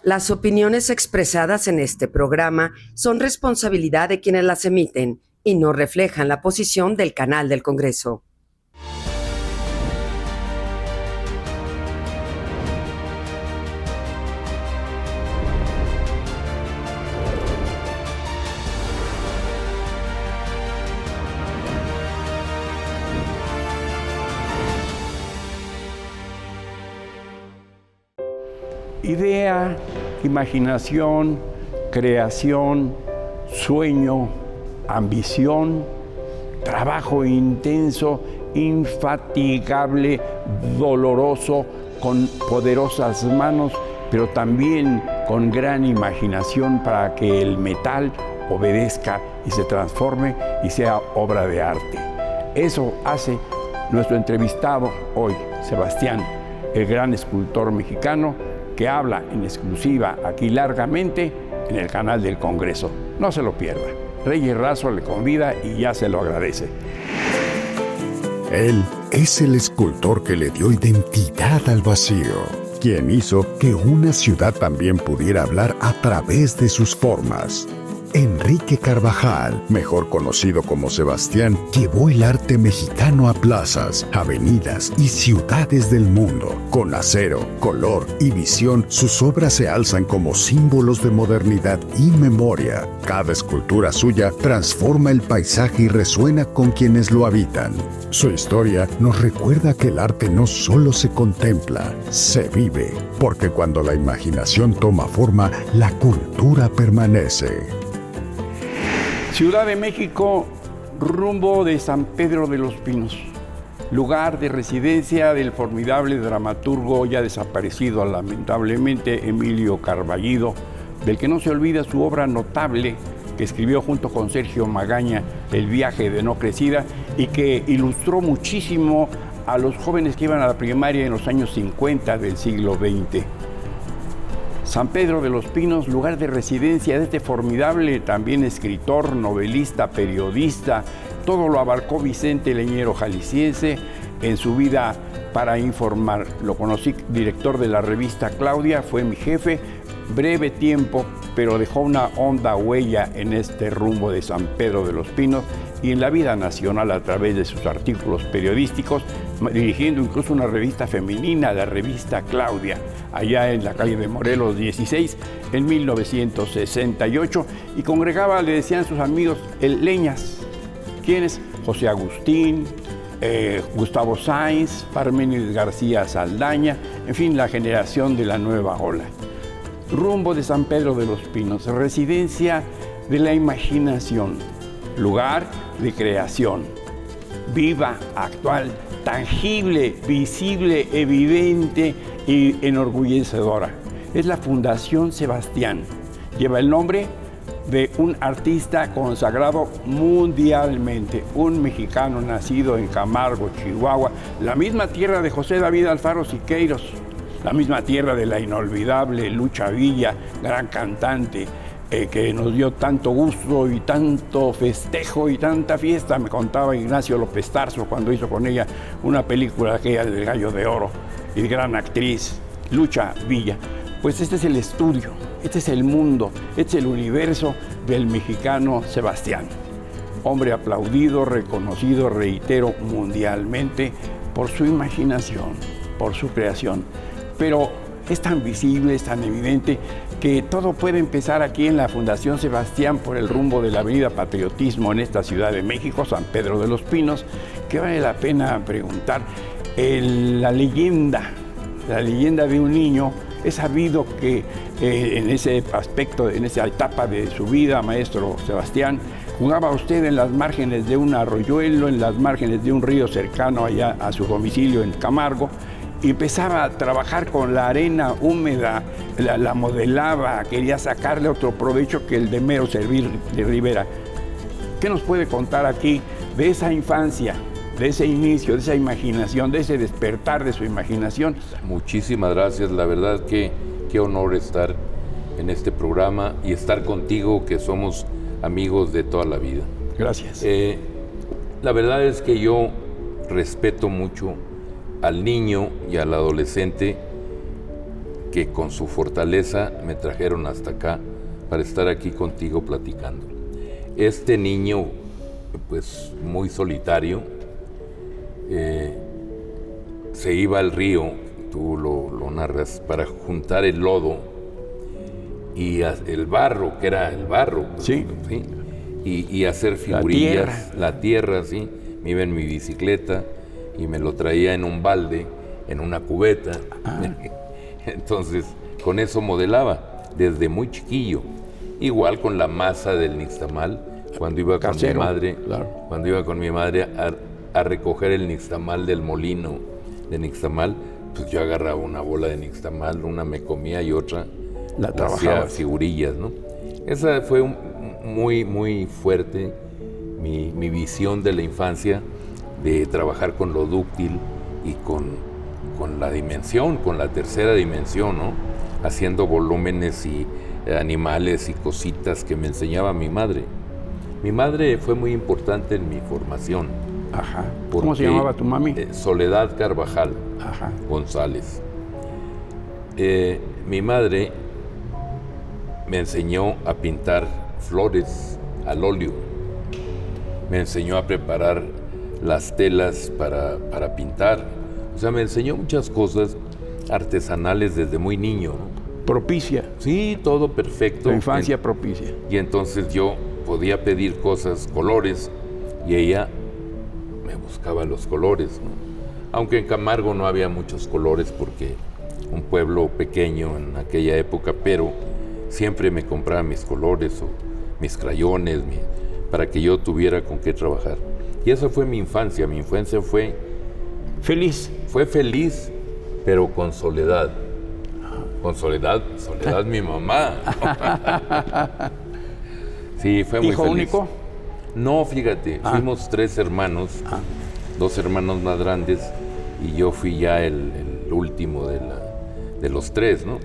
Las opiniones expresadas en este programa son responsabilidad de quienes las emiten y no reflejan la posición del canal del Congreso. Idea, imaginación, creación, sueño, ambición, trabajo intenso, infatigable, doloroso, con poderosas manos, pero también con gran imaginación para que el metal obedezca y se transforme y sea obra de arte. Eso hace nuestro entrevistado hoy, Sebastián, el gran escultor mexicano, que habla en exclusiva aquí largamente en el canal del Congreso. No se lo pierda. Reyes Razo le convida y ya se lo agradece. Él es el escultor que le dio identidad al vacío, quien hizo que una ciudad también pudiera hablar a través de sus formas. Enrique Carvajal, mejor conocido como Sebastián, llevó el arte mexicano a plazas, avenidas y ciudades del mundo. Con acero, color y visión, sus obras se alzan como símbolos de modernidad y memoria. Cada escultura suya transforma el paisaje y resuena con quienes lo habitan. Su historia nos recuerda que el arte no solo se contempla, se vive, porque cuando la imaginación toma forma, la cultura permanece. Ciudad de México, rumbo de San Pedro de los Pinos, lugar de residencia del formidable dramaturgo ya desaparecido lamentablemente Emilio Carballido, del que no se olvida su obra notable que escribió junto con Sergio Magaña, El viaje de no crecida, y que ilustró muchísimo a los jóvenes que iban a la primaria en los años 50 del siglo XX. San Pedro de los Pinos, lugar de residencia de este formidable también escritor, novelista, periodista. Todo lo abarcó Vicente Leñero jalisciense en su vida para informar. Lo conocí director de la revista Claudia, fue mi jefe, breve tiempo, pero dejó una honda huella en este rumbo de San Pedro de los Pinos y en la vida nacional a través de sus artículos periodísticos, dirigiendo incluso una revista femenina, la revista Claudia, allá en la calle de Morelos 16, en 1968, y congregaba, le decían sus amigos, el Leñas. ¿Quiénes? José Agustín, Gustavo Sáenz, Parménides García Saldaña, en fin, la generación de la nueva ola. Rumbo de San Pedro de los Pinos, residencia de la imaginación, lugar de creación, viva, actual, tangible, visible, evidente y enorgullecedora. Es la Fundación Sebastián. Lleva el nombre de un artista consagrado mundialmente, un mexicano nacido en Camargo, Chihuahua, la misma tierra de José David Alfaro Siqueiros, la misma tierra de la inolvidable Lucha Villa, gran cantante, que nos dio tanto gusto y tanto festejo y tanta fiesta. Me contaba Ignacio López Tarso cuando hizo con ella una película aquella del Gallo de Oro, y gran actriz, Lucha Villa. Pues este es el estudio, este es el mundo, este es el universo del mexicano Sebastián. Hombre aplaudido, reconocido, reitero, mundialmente por su imaginación, por su creación. Pero es tan visible, es tan evidente que todo puede empezar aquí en la Fundación Sebastián por el rumbo de la Avenida Patriotismo en esta Ciudad de México, San Pedro de los Pinos, que vale la pena preguntar. La leyenda de un niño, es sabido que en ese aspecto, en esa etapa de su vida, maestro Sebastián, jugaba usted en las márgenes de un arroyuelo, en las márgenes de un río cercano allá a su domicilio en Camargo, y empezaba a trabajar con la arena húmeda, la modelaba, quería sacarle otro provecho que el de mero servir de Rivera. ¿Qué nos puede contar aquí de esa infancia, de ese inicio, de esa imaginación, de ese despertar de su imaginación? Muchísimas gracias, la verdad que qué honor estar en este programa y estar contigo, que somos amigos de toda la vida. Gracias. La verdad es que yo respeto mucho al niño y al adolescente que con su fortaleza me trajeron hasta acá para estar aquí contigo platicando. Este niño, pues muy solitario, se iba al río, tú lo narras, para juntar el lodo y el barro, que era el barro, Sí. ¿sí? Y hacer figurillas, la tierra, sí. Me iba en mi bicicleta y me lo traía en un balde, en una cubeta. Entonces, con eso modelaba desde muy chiquillo. Igual con la masa del nixtamal, cuando iba con Casero, mi madre, claro. cuando iba con mi madre a recoger el nixtamal del molino de nixtamal, pues yo agarraba una bola de nixtamal, una me comía y otra La hacía trabajabas. figurillas, ¿no? Esa fue muy, muy fuerte mi visión de la infancia, de trabajar con lo dúctil y con la dimensión, con la tercera dimensión, ¿no? Haciendo volúmenes y animales y cositas que me enseñaba mi madre. Mi madre fue muy importante en mi formación. Ajá. ¿Cómo se porque, llamaba tu mami? Soledad Carvajal Ajá. González. Mi madre me enseñó a pintar flores al óleo. Me enseñó a preparar las telas para pintar. O sea, me enseñó muchas cosas artesanales desde muy niño, ¿no? Propicia. Sí, todo perfecto. Tu infancia propicia. Y entonces yo podía pedir cosas, colores, y ella me buscaba los colores, ¿no? Aunque en Camargo no había muchos colores porque un pueblo pequeño en aquella época, pero siempre me compraba mis colores o mis crayones para que yo tuviera con qué trabajar. Y esa fue mi infancia. Mi infancia fue Feliz. feliz, pero con soledad. Con soledad mi mamá. Sí, fue muy ¿Hijo feliz. único? No, fíjate, fuimos 3 hermanos, 2 hermanos más grandes, y yo fui ya el último de los 3, ¿no?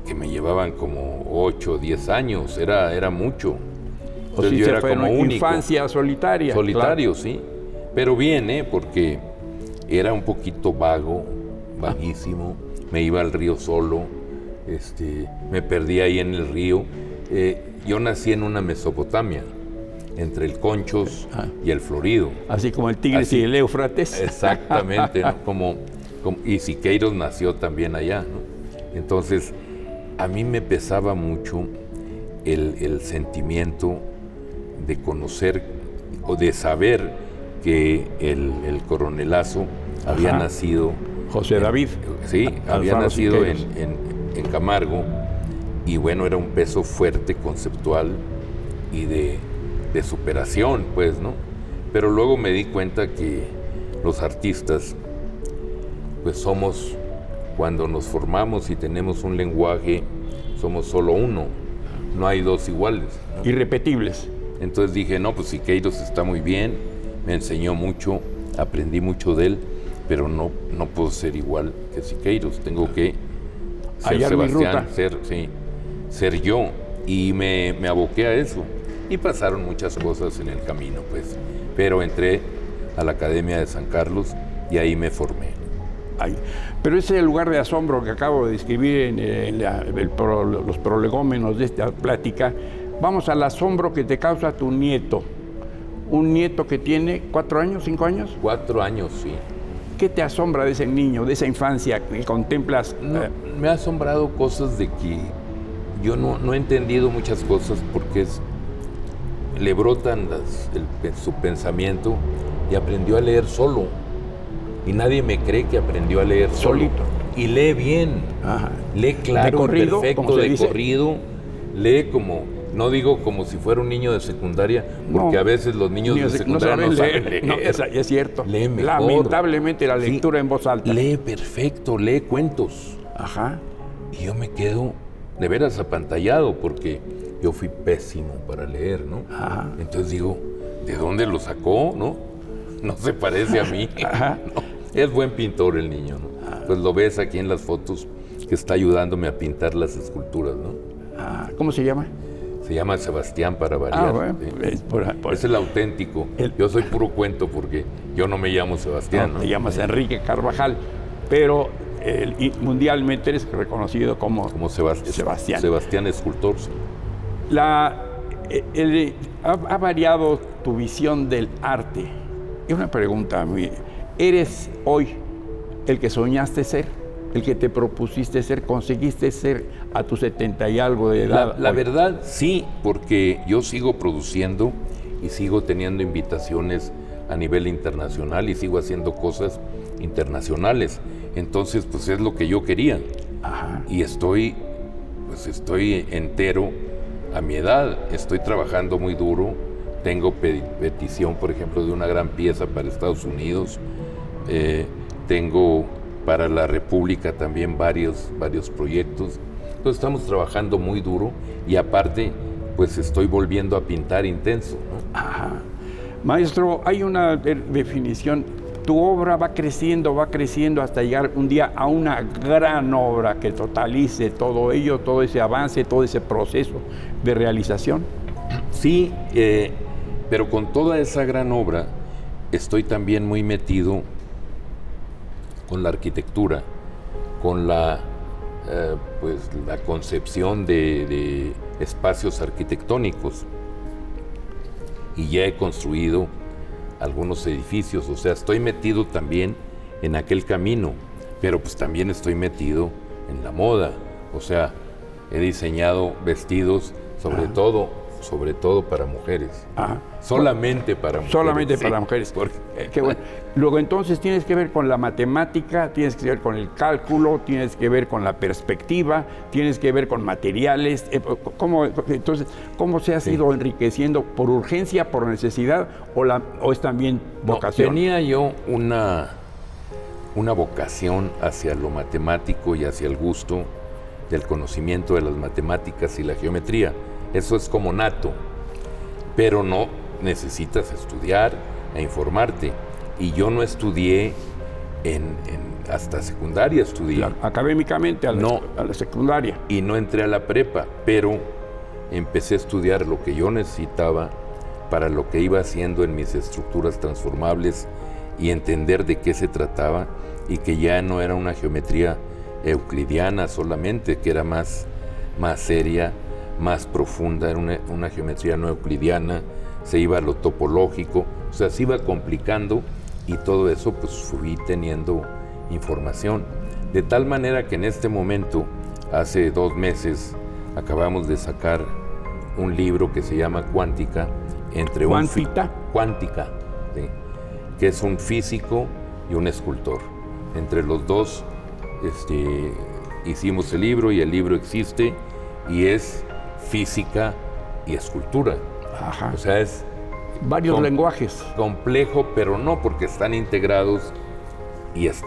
Que me llevaban como 8 o 10 años, era mucho. O Entonces si yo se era fue como una único. infancia solitaria. Solitario, sí. Pero bien, porque era un poquito vaguísimo. Me iba al río solo, me perdí ahí en el río. Yo nací en una Mesopotamia, entre el Conchos y el Florido. Así como el Tigris Así. y el Éufrates. Exactamente, ¿no? Y Siqueiros nació también allá, ¿no? Entonces, a mí me pesaba mucho el sentimiento de conocer o de saber que el coronelazo había Ajá. nacido... José David. Sí, había Alfaro nacido Siqueiros. en Camargo, y bueno, era un peso fuerte, conceptual y de superación, pues, ¿no? Pero luego me di cuenta que los artistas, pues somos, cuando nos formamos y tenemos un lenguaje, somos solo uno, no hay 2 iguales, ¿no? Irrepetibles. Entonces dije, no, pues Siqueiros está muy bien, me enseñó mucho, aprendí mucho de él, pero no puedo ser igual que Siqueiros, tengo que ser Hallar mi Sebastián, ruta. ser yo, y me aboqué a eso. Y pasaron muchas cosas en el camino, pues, pero entré a la Academia de San Carlos y ahí me formé. Ay, pero ese lugar de asombro que acabo de describir en los prolegómenos de esta plática, vamos al asombro que te causa tu nieto. Un nieto que tiene 4 años, 5 años. 4 años, sí. ¿Qué te asombra de ese niño, de esa infancia que contemplas? No, me ha asombrado cosas de que yo no he entendido muchas cosas porque le brotan su pensamiento, y aprendió a leer solo. Y nadie me cree que aprendió a leer solo. Solito. Y lee bien. Ajá. Lee claro, De corrido, perfecto, como se de dice. corrido. Lee como, no digo como si fuera un niño de secundaria, porque No, a veces los niños de secundaria no saben leer. No, es cierto. Lee mejor. Lamentablemente la Sí, lectura en voz alta. lee perfecto, lee cuentos. Ajá. Y yo me quedo de veras apantallado porque yo fui pésimo para leer, ¿no? Ajá. Entonces digo, ¿de dónde lo sacó, no? No se parece a mí. Ajá. No, es buen pintor el niño, ¿no? Pues lo ves aquí en las fotos que está ayudándome a pintar las esculturas, ¿no? Ah, ¿cómo se llama? Se llama Sebastián, para variar. Bueno, ¿sí? por Es el auténtico. Yo soy puro cuento porque yo no me llamo Sebastián, ¿no? te llamas Enrique Carvajal. Pero y mundialmente eres reconocido como Sebastián. Sebastián escultor. Sí. Ha variado tu visión del arte. Es una pregunta ¿eres hoy el que soñaste ser? ¿El que te propusiste ser? ¿Conseguiste ser a tus 70 y algo de edad? La verdad, sí, porque yo sigo produciendo y sigo teniendo invitaciones a nivel internacional y sigo haciendo cosas internacionales. Entonces, pues es lo que yo quería. Ajá. Y estoy entero a mi edad. Estoy trabajando muy duro. Tengo petición, por ejemplo, de una gran pieza para Estados Unidos. Tengo para la República también varios proyectos. Entonces estamos trabajando muy duro y aparte, pues estoy volviendo a pintar intenso, ¿no? Ajá. Maestro, hay una definición. Tu obra va creciendo hasta llegar un día a una gran obra que totalice todo ello, todo ese avance, todo ese proceso de realización. Sí, pero con toda esa gran obra estoy también muy metido con la arquitectura, con la concepción de espacios arquitectónicos. Y ya he construido algunos edificios, o sea, estoy metido también en aquel camino, pero pues también estoy metido en la moda, o sea, he diseñado vestidos, sobre todo para mujeres. Ajá. Solamente para mujeres. Solamente sí, para mujeres. Porque, qué bueno. Luego entonces tienes que ver con la matemática, tienes que ver con el cálculo, tienes que ver con la perspectiva, tienes que ver con materiales. Entonces, ¿cómo se has ido enriqueciendo? ¿Por urgencia, por necesidad o es también vocación? Tenía yo una vocación hacia lo matemático y hacia el gusto del conocimiento de las matemáticas y la geometría. Eso es como nato, pero no necesitas estudiar e informarte. Y yo no estudié hasta secundaria estudié. Claro, académicamente a la secundaria. Y no entré a la prepa, pero empecé a estudiar lo que yo necesitaba para lo que iba haciendo en mis estructuras transformables y entender de qué se trataba y que ya no era una geometría euclidiana solamente, que era más seria, más profunda, era una geometría no euclidiana, se iba a lo topológico, o sea, se iba complicando y todo eso pues fui teniendo información. De tal manera que en este momento, hace 2 meses, acabamos de sacar un libro que se llama Cuántica, Cuántica, ¿sí? Que es un físico y un escultor. Entre los dos hicimos el libro y el libro existe y es física y escultura. Ajá. O sea, es varios lenguajes. Complejo, pero no, porque están integrados y es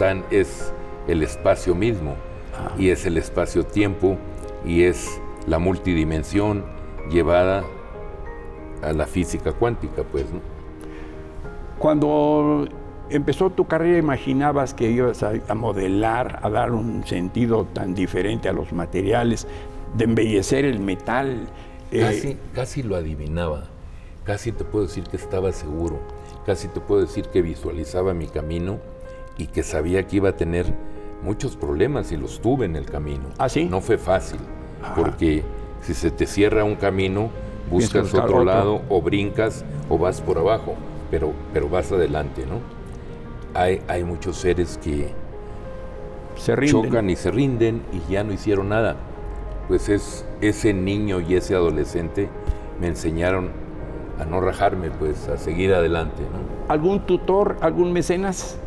el espacio mismo. Ajá. Y es el espacio-tiempo y es la multidimensión llevada a la física cuántica, pues, ¿no? Cuando empezó tu carrera, ¿imaginabas que ibas a modelar, a dar un sentido tan diferente a los materiales, de embellecer el metal? Casi lo adivinaba, casi te puedo decir que estaba seguro, casi te puedo decir que visualizaba mi camino y que sabía que iba a tener muchos problemas y los tuve en el camino. ¿Ah, sí? No fue fácil, Ajá. porque si se te cierra un camino, buscas otro lado o brincas o vas por abajo, pero vas adelante, ¿no? Hay muchos seres que se rinden, chocan y se rinden y ya no hicieron nada. Pues ese niño y ese adolescente me enseñaron a no rajarme, pues a seguir adelante, ¿no? ¿Algún tutor, algún mecenas?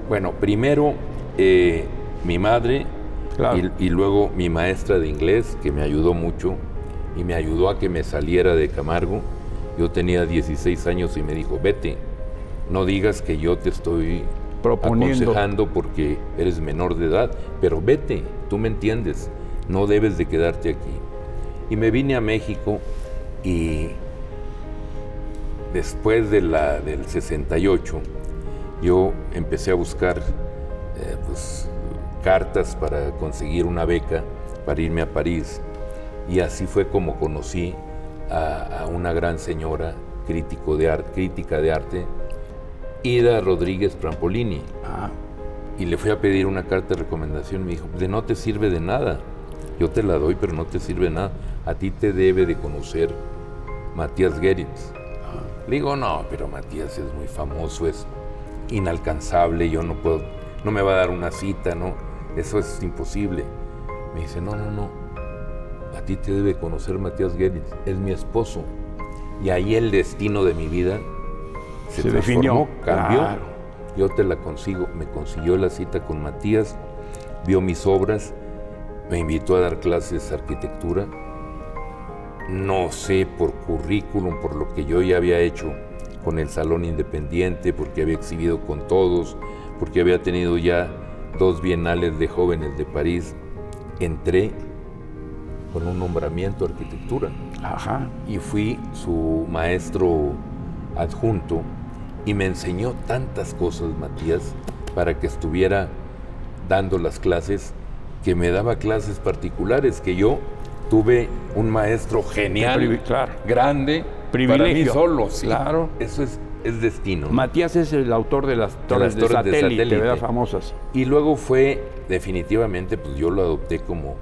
Bueno, primero mi madre, claro. y luego mi maestra de inglés, que me ayudó mucho y me ayudó a que me saliera de Camargo. Yo tenía 16 años y me dijo, vete, no digas que yo te estoy aconsejando porque eres menor de edad, pero vete, tú me entiendes, no debes de quedarte aquí. Y me vine a México y después del 68 yo empecé a buscar cartas para conseguir una beca para irme a París, y así fue como conocí a una gran señora crítica de arte, Ida Rodríguez Prampolini. y le fui a pedir una carta de recomendación. Me dijo, no te sirve de nada. Yo te la doy, pero no te sirve de nada. A ti te debe de conocer Matías Geritz. Le digo, no, pero Matías es muy famoso, es inalcanzable, yo no puedo, no me va a dar una cita, ¿no? Eso es imposible. Me dice, no, a ti te debe conocer Matías Geritz, es mi esposo. Y ahí el destino de mi vida se transformó, cambió. Claro. Yo te la consigo. Me consiguió la cita con Matías, vio mis obras, me invitó a dar clases de arquitectura. No sé, por currículum, por lo que yo ya había hecho con el Salón Independiente, porque había exhibido con todos, porque había tenido ya 2 bienales de jóvenes de París, entré con un nombramiento de arquitectura. Ajá. Y fui su maestro adjunto y me enseñó tantas cosas, Matías, para que estuviera dando las clases, que me daba clases particulares, que yo tuve un maestro genial, claro, grande, privilegio. Para mí solo, sí. Claro. Eso es destino. Matías es el autor de las torres de satélite, ¿verdad? Famosas. Y luego fue, definitivamente, pues yo lo adopté como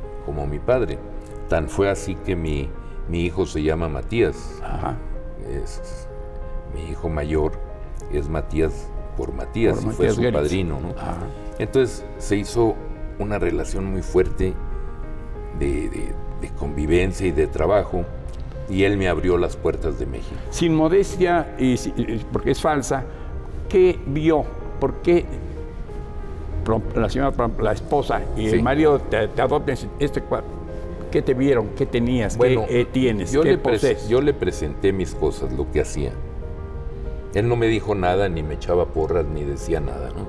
mi padre. Tan fue así que mi hijo se llama Matías. Ajá. Mi hijo mayor es Matías por Matías, y fue su Geritz. Padrino, ¿no? Ajá. Entonces se hizo una relación muy fuerte de convivencia y de trabajo, y él me abrió las puertas de México. Sin modestia, porque es falsa, ¿qué vio? ¿Por qué la señora, la esposa y el marido te adoptan este cuadro? ¿Qué te vieron? ¿Qué tenías? Bueno, ¿Qué tienes? Yo ¿Qué le presenté mis cosas, lo que hacía. Él no me dijo nada, ni me echaba porras, ni decía nada, ¿no?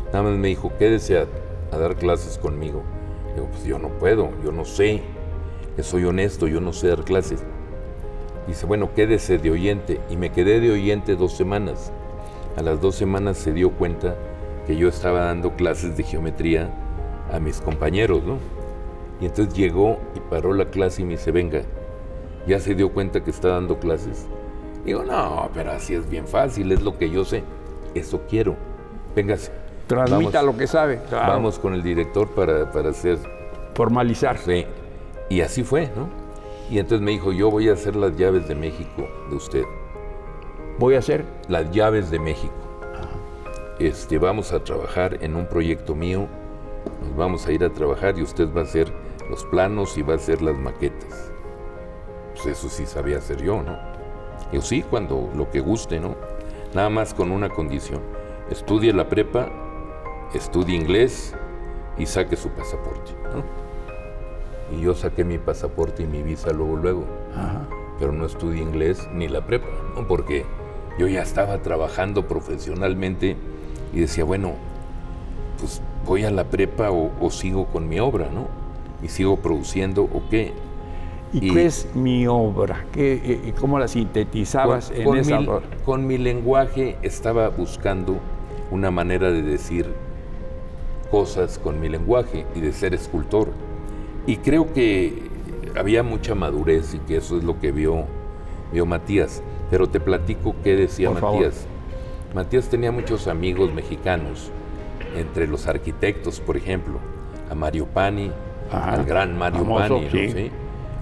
Nada más me dijo, quédese a dar clases conmigo. Digo, pues yo no puedo, yo no sé, que soy honesto, yo no sé dar clases. Dice, bueno, quédese de oyente. Y me quedé de oyente 2 semanas. A las 2 semanas se dio cuenta que yo estaba dando clases de geometría a mis compañeros, ¿no? Y entonces llegó y paró la clase y me dice, venga, ¿ya se dio cuenta que está dando clases? Digo, no, pero así es bien fácil, es lo que yo sé. Eso quiero. Véngase. Transmita lo que sabe. Claro. Vamos con el director para hacer... formalizar. Sí. Y así fue, ¿no? Y entonces me dijo, yo voy a hacer las llaves de México de usted. ¿Voy a hacer? Las llaves de México. Vamos a trabajar en un proyecto mío, nos vamos a ir a trabajar y usted va a hacer los planos y va a hacer las maquetas. Pues eso sí sabía hacer yo, ¿no? Yo sí, cuando lo que guste, ¿no? Nada más con una condición. Estudie la prepa, estudie inglés y saque su pasaporte, ¿no? Y yo saqué mi pasaporte y mi visa luego. Ajá. Pero no estudié inglés ni la prepa, ¿no? Porque yo ya estaba trabajando profesionalmente y decía, bueno, pues voy a la prepa o sigo con mi obra, ¿no? Y sigo produciendo o qué. ¿Y qué es mi obra? ¿Cómo la sintetizabas en esa obra? Con mi lenguaje estaba buscando una manera de decir cosas con mi lenguaje y de ser escultor. Y creo que había mucha madurez y que eso es lo que vio Matías. Pero te platico qué decía Matías. Matías tenía muchos amigos mexicanos, entre los arquitectos, por ejemplo, a Mario Pani, al gran Mario Pani, sí. ¿no? ¿Sí?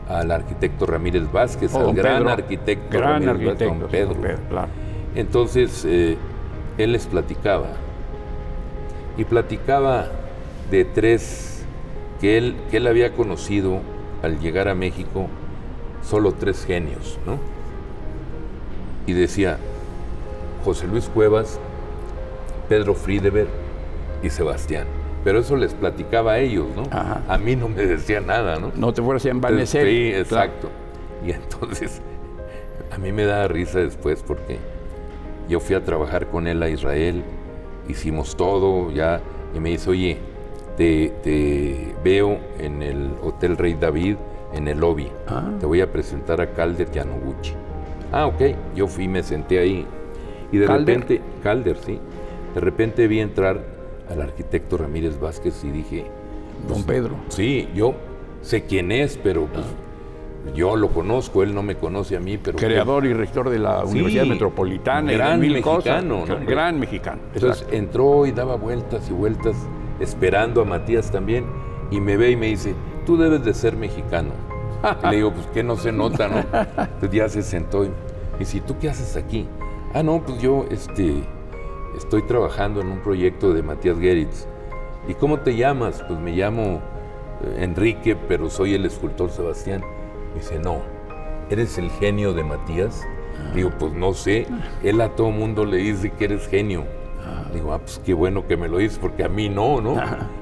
Al arquitecto Ramírez Vázquez, al gran arquitecto Ramírez Vázquez, don Pedro. Claro. Entonces, él les platicaba. Y platicaba de 3 que él había conocido al llegar a México, solo 3 genios, ¿no? Y decía, José Luis Cuevas, Pedro Friedeberg y Sebastián. Pero eso les platicaba a ellos, ¿no? Ajá. A mí no me decía nada, ¿no? No te fueras a envanecer. Sí, exacto. Claro. Y entonces, a mí me da risa después porque yo fui a trabajar con él a Israel, hicimos todo ya, y me dice, oye, te veo en el Hotel Rey David, en el lobby. Te voy a presentar a Calder y a Noguchi. Ok. Yo fui, me senté ahí. Y de repente, Calder, sí. De repente vi entrar al arquitecto Ramírez Vázquez y dije... Don Pedro. Sí, yo sé quién es, pero pues, yo lo conozco, él no me conoce a mí, pero... Creador y rector de la Sí, Universidad Metropolitana. gran y de mil mexicano, cosas. ¿no? Gran mexicano. Entonces exacto. entró y daba vueltas y vueltas, esperando a Matías también, y me ve y me dice, tú debes de ser mexicano. Y le digo, pues que no se nota, ¿no? Entonces ya se sentó y me dice, ¿y tú qué haces aquí? Ah, no, pues yo estoy trabajando en un proyecto de Matías Geritz. ¿Y cómo te llamas? Pues me llamo Enrique, pero soy el escultor Sebastián. Me dice, no, ¿eres el genio de Matías? Digo, pues no sé, él a todo mundo le dice que eres genio. Digo, pues qué bueno que me lo dices, porque a mí no.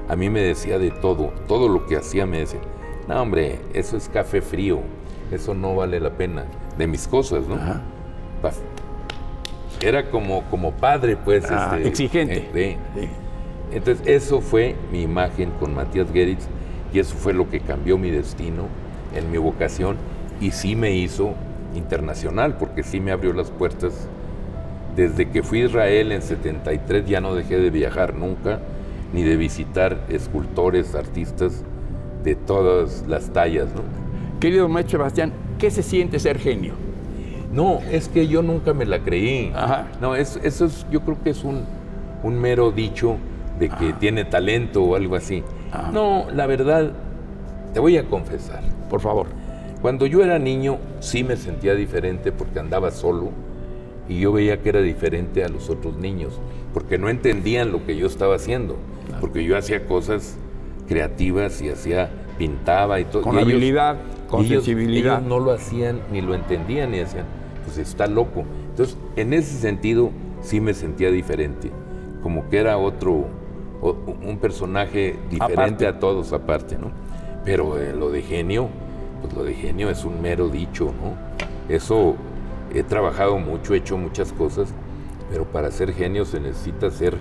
A mí me decía de todo lo que hacía me decía, no hombre, eso es café frío, eso no vale la pena, de mis cosas, ¿no? Era como padre, pues. Exigente. Entonces, eso fue mi imagen con Matías Geritz, y eso fue lo que cambió mi destino, en mi vocación, y sí me hizo internacional, porque sí me abrió las puertas. Desde que fui a Israel en 73 ya no dejé de viajar nunca, ni de visitar escultores, artistas de todas las tallas, ¿no? Querido maestro Sebastián, ¿qué se siente ser genio? No, es que yo nunca me la creí. Ajá. No, eso es, yo creo que es un mero dicho de que tiene talento o algo así. No, la verdad, te voy a confesar. Por favor. Cuando yo era niño sí me sentía diferente porque andaba solo y yo veía que era diferente a los otros niños porque no entendían lo que yo estaba haciendo, porque yo hacía cosas creativas y pintaba y todo. Con habilidad, con sensibilidad. Ellos no lo hacían ni lo entendían y decían, pues está loco. Entonces, en ese sentido sí me sentía diferente, como que era un personaje diferente a todos aparte, ¿no? Pero lo de genio, pues lo de genio es un mero dicho, ¿no? Eso, he trabajado mucho, he hecho muchas cosas, pero para ser genio se necesita ser,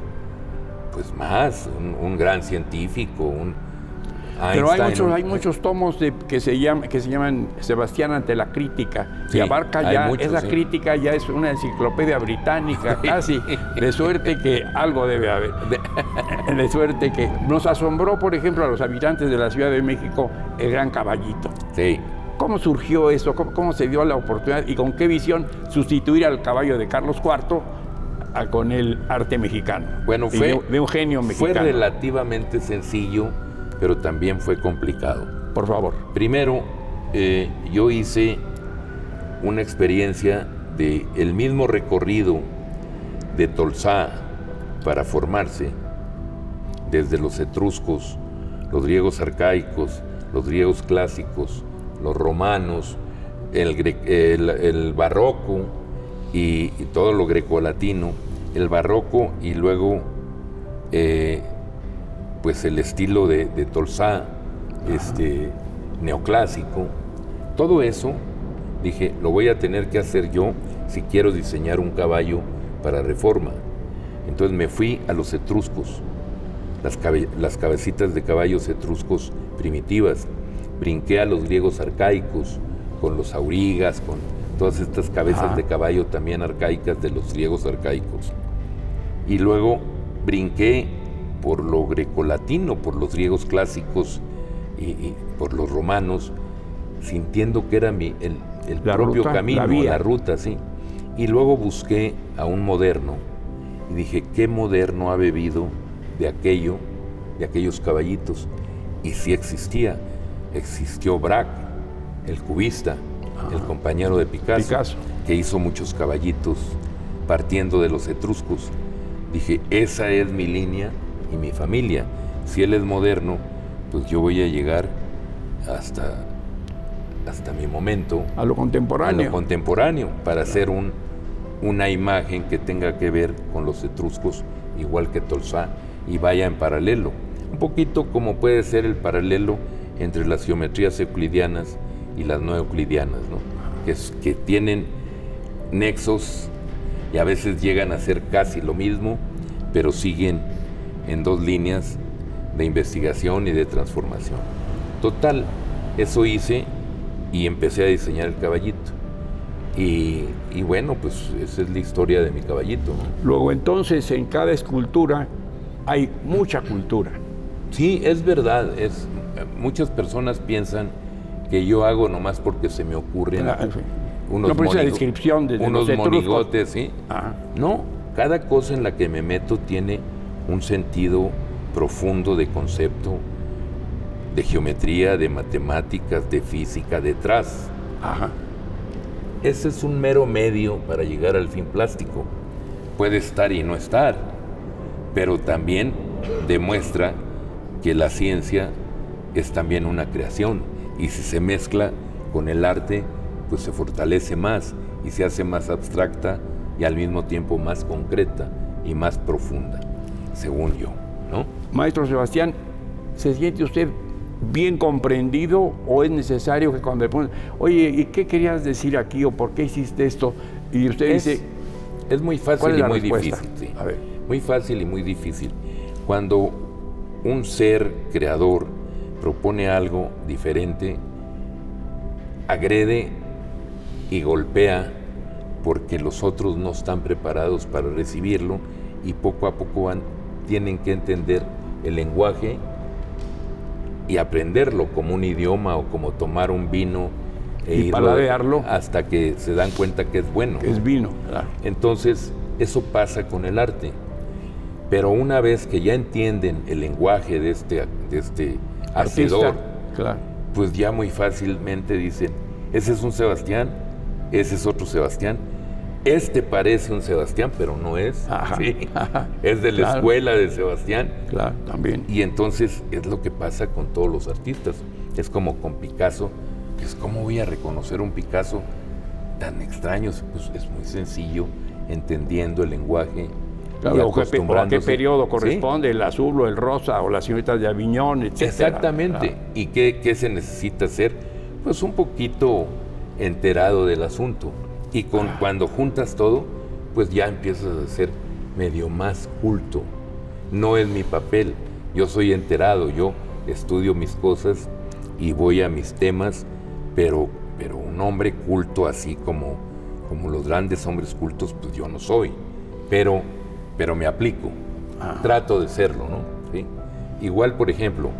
pues más, un gran científico, un Einstein. Pero hay muchos tomos que se llaman Sebastián ante la crítica, Sí, y abarca ya, muchos, esa sí. crítica ya es una enciclopedia británica casi, de suerte que algo debe haber. De suerte que nos asombró, por ejemplo, a los habitantes de la Ciudad de México, el Gran Caballito. Sí. ¿Cómo surgió eso? ¿Cómo se dio la oportunidad? ¿Y con qué visión sustituir al caballo de Carlos IV con el arte mexicano? Bueno, de un genio mexicano. Fue relativamente sencillo, pero también fue complicado. Por favor. Primero, yo hice una experiencia de el mismo recorrido de Tolsá para formarse, desde los etruscos, los griegos arcaicos, los griegos clásicos, los romanos, el barroco y todo lo grecolatino, el barroco y luego pues el estilo de Tolsá, neoclásico. Todo eso, dije, lo voy a tener que hacer yo si quiero diseñar un caballo para Reforma. Entonces me fui a los etruscos, las cabecitas de caballos etruscos primitivas. Brinqué a los griegos arcaicos, con los aurigas, con todas estas cabezas de caballo también arcaicas de los griegos arcaicos. Y luego brinqué por lo grecolatino, por los griegos clásicos y por los romanos, sintiendo que era el propio camino, la ruta, sí. Y luego busqué a un moderno y dije, ¿qué moderno ha bebido de aquellos caballitos? Y sí existió Braque, el cubista, el compañero de Picasso, que hizo muchos caballitos partiendo de los etruscos. Dije, esa es mi línea y mi familia. Si él es moderno, pues yo voy a llegar hasta mi momento. A lo contemporáneo. A lo contemporáneo, para hacer una imagen que tenga que ver con los etruscos, igual que Tolsá, y vaya en paralelo. Un poquito como puede ser el paralelo entre las geometrías euclidianas y las no euclidianas, ¿no? Que tienen nexos y a veces llegan a ser casi lo mismo, pero siguen en dos líneas de investigación y de transformación. Total, eso hice y empecé a diseñar el caballito. Y bueno, pues esa es la historia de mi caballito, ¿no? Luego entonces en cada escultura hay mucha cultura. Sí, es verdad. Muchas personas piensan que yo hago nomás porque se me ocurren no, pero esa descripción de unos los monigotes, ¿sí? Ajá. No, cada cosa en la que me meto tiene un sentido profundo de concepto, de geometría, de matemáticas, de física detrás. Ajá. Ese es un mero medio para llegar al fin plástico. Puede estar y no estar, pero también demuestra que la ciencia es también una creación, y si se mezcla con el arte, pues se fortalece más y se hace más abstracta y al mismo tiempo más concreta y más profunda, según yo, ¿no? Maestro Sebastián, ¿se siente usted bien comprendido o es necesario que cuando le ponen, oye, ¿y qué querías decir aquí o por qué hiciste esto? Y usted dice... Es muy fácil ¿cuál es y la muy respuesta? difícil. Sí. A ver. Muy fácil y muy difícil. Cuando un ser creador propone algo diferente, agrede y golpea porque los otros no están preparados para recibirlo y poco a poco tienen que entender el lenguaje y aprenderlo como un idioma o como tomar un vino y paladearlo hasta que se dan cuenta que es bueno. Es vino, claro. Entonces, eso pasa con el arte. Pero una vez que ya entienden el lenguaje de este hacedor, claro, pues ya muy fácilmente dicen, ese es un Sebastián, ese es otro Sebastián, este parece un Sebastián, pero no es. Ajá, ¿sí? ajá, Es de la claro, escuela de Sebastián. Claro, también. Y entonces es lo que pasa con todos los artistas. Es como con Picasso. Pues, ¿cómo voy a reconocer un Picasso tan extraño? Pues es muy sencillo, entendiendo el lenguaje. Claro, o a qué periodo corresponde, ¿sí? El azul o el rosa o la señorita de Aviñón, etc. Exactamente. Claro. ¿Y qué se necesita hacer? Pues un poquito enterado del asunto. Y cuando juntas todo, pues ya empiezas a ser medio más culto. No es mi papel, yo soy enterado, yo estudio mis cosas y voy a mis temas, pero un hombre culto así como los grandes hombres cultos, pues yo no soy. Pero me aplico, trato de serlo, ¿no? ¿Sí? Igual, por ejemplo,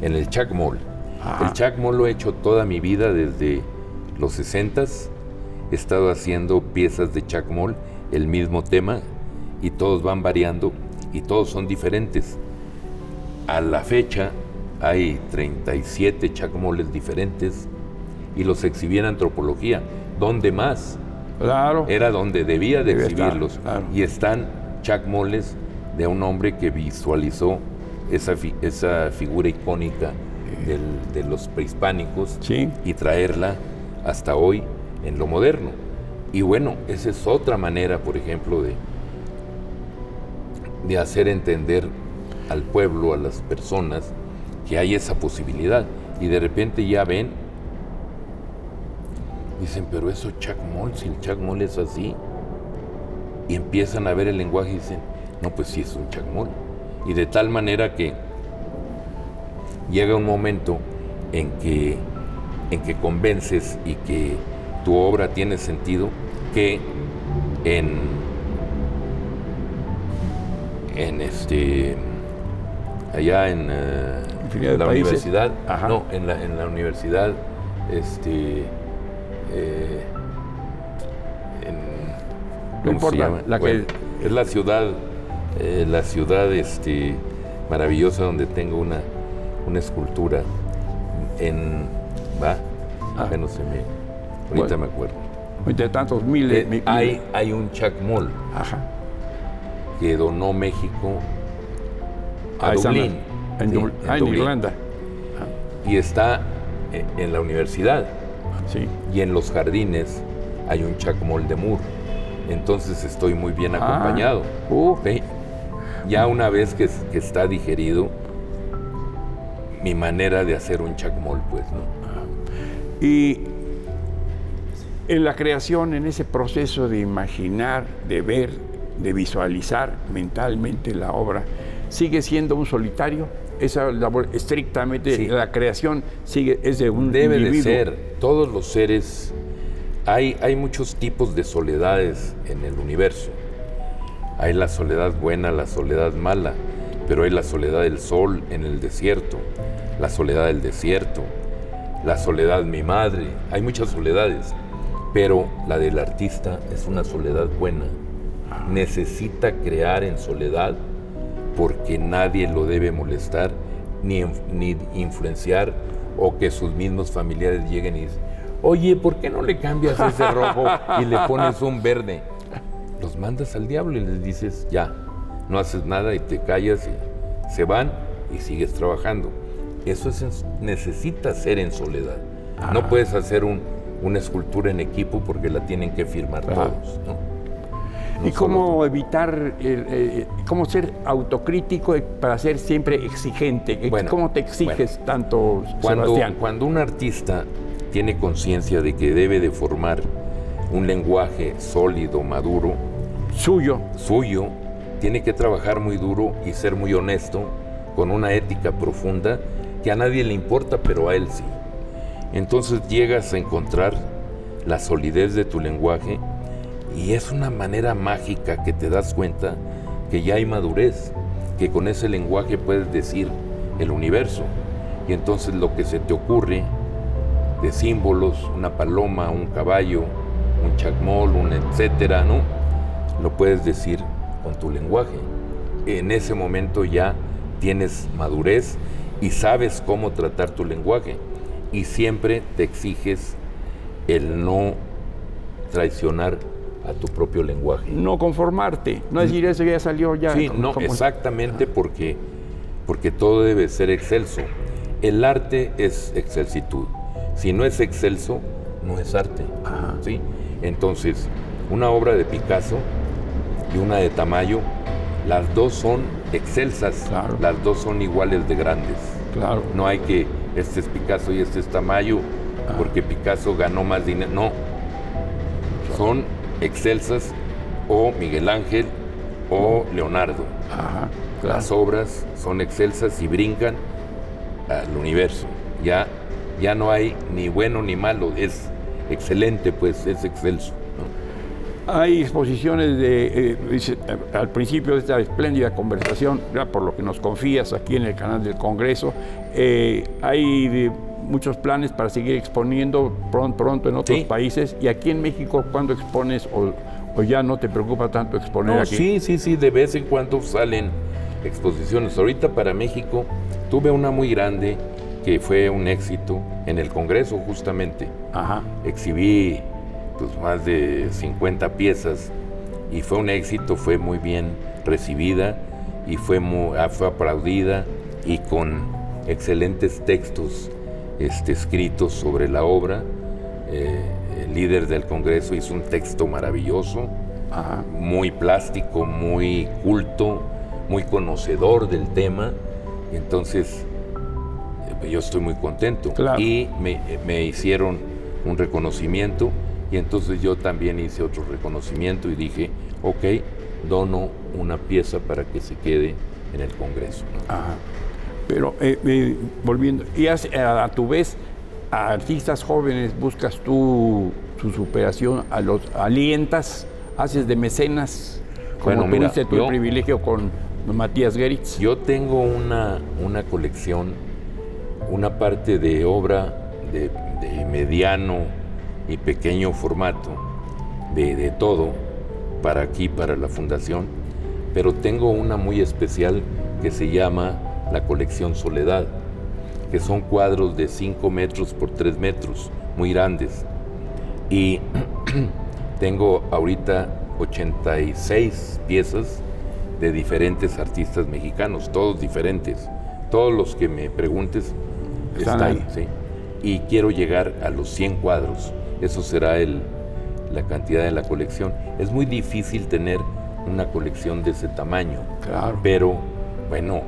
en el chacmol. El chacmol lo he hecho toda mi vida, desde los 60s. He estado haciendo piezas de chacmol, el mismo tema, y todos van variando y todos son diferentes. A la fecha hay 37 chacmoles diferentes y los exhibí en antropología. ¿Dónde más? Claro. Era donde debía de exhibirlos. Estar, claro. Y están chacmoles de un hombre que visualizó esa figura icónica de los prehispánicos, sí, y traerla hasta hoy en lo moderno. Y bueno, esa es otra manera, por ejemplo, de hacer entender al pueblo, a las personas, que hay esa posibilidad. Y de repente ya ven, dicen, pero eso chacmol, si el chacmol es así. Y empiezan a ver el lenguaje y dicen, no, pues sí es un chacmol. Y de tal manera que llega un momento en que convences y que tu obra tiene sentido, que allá en la universidad, no, en la universidad, no importa, es la ciudad maravillosa donde tengo una escultura menos ahorita me acuerdo. De tantos miles. Hay un chacmol que donó México a Dublín, en Irlanda. Y está en la universidad. Sí. Y en los jardines hay un chacmol de Moore. Entonces estoy muy bien acompañado. ¿Sí? Ya una vez que está digerido, mi manera de hacer un chacmol, pues, ¿no? Y en la creación, en ese proceso de imaginar, de ver, de visualizar mentalmente la obra, ¿sigue siendo un solitario? Esa labor estrictamente, sí, la creación es de un Debe individuo. de ser. Todos los seres, hay muchos tipos de soledades en el universo. Hay la soledad buena, la soledad mala, pero hay la soledad del sol en el desierto, la soledad del desierto, la soledad mi madre, hay muchas soledades, pero la del artista es una soledad buena. Necesita crear en soledad porque nadie lo debe molestar ni influenciar, o que sus mismos familiares lleguen y dicen, oye, ¿por qué no le cambias ese rojo y le pones un verde? Los mandas al diablo y les dices, ya, no haces nada y te callas y se van y sigues trabajando. Eso necesita ser en soledad. No puedes hacer una escultura en equipo porque la tienen que firmar todos, ¿no? ¿Y cómo evitar, cómo ser autocrítico para ser siempre exigente? Bueno, ¿Cómo te exiges tanto, Sebastián? Cuando un artista tiene conciencia de que debe de formar un lenguaje sólido, maduro, suyo, tiene que trabajar muy duro y ser muy honesto, con una ética profunda que a nadie le importa, pero a él sí. Entonces llegas a encontrar la solidez de tu lenguaje y es una manera mágica que te das cuenta que ya hay madurez, que con ese lenguaje puedes decir el universo. Y entonces lo que se te ocurre de símbolos, una paloma, un caballo, un chacmol, un etcétera, ¿no? Lo puedes decir con tu lenguaje. En ese momento ya tienes madurez y sabes cómo tratar tu lenguaje. Y siempre te exiges el no traicionar a tu propio lenguaje. No conformarte, no decir eso ya salió ya. Sí, no, exactamente, porque todo debe ser excelso. El arte es excelsitud. Si no es excelso, no es arte. ¿Sí? Entonces, una obra de Picasso y una de Tamayo, las dos son excelsas, claro. Las dos son iguales de grandes. Claro. No hay que, este es Picasso y este es Tamayo, porque Picasso ganó más dinero. No, son excelsas, o Miguel Ángel o Leonardo. Claro. Las obras son excelsas y brincan al universo. Ya no hay ni bueno ni malo, es excelente, pues es excelso, ¿no? Hay exposiciones al principio de esta espléndida conversación, ya por lo que nos confías aquí en el canal del Congreso, hay muchos planes para seguir exponiendo pronto en otros países. Y aquí en México, ¿cuándo expones o ya no te preocupa tanto exponer aquí? Sí, de vez en cuando salen exposiciones. Ahorita para México tuve una muy grande que fue un éxito en el Congreso justamente. Exhibí pues más de 50 piezas y fue un éxito, fue muy bien recibida y fue aplaudida y con excelentes textos escritos sobre la obra. El líder del Congreso hizo un texto maravilloso, muy plástico, muy culto, muy conocedor del tema. Entonces, yo estoy muy contento. Claro. Y me hicieron un reconocimiento y entonces yo también hice otro reconocimiento y dije, ok, dono una pieza para que se quede en el Congreso, ¿no? Pero volviendo, y a tu vez, a artistas jóvenes buscas tú su superación, alientas, haces de mecenas, como tuviste tú el privilegio con Matías Geritz. Yo tengo una colección, una parte de obra de mediano y pequeño formato, de todo, para aquí, para la Fundación, pero tengo una muy especial que se llama la colección Soledad, que son cuadros de 5 metros por 3 metros, muy grandes. Y tengo ahorita 86 piezas de diferentes artistas mexicanos, todos diferentes. Todos los que me preguntes están ahí, ¿sí? Y quiero llegar a los 100 cuadros. Eso será la cantidad de la colección. Es muy difícil tener una colección de ese tamaño. Claro. Pero, bueno,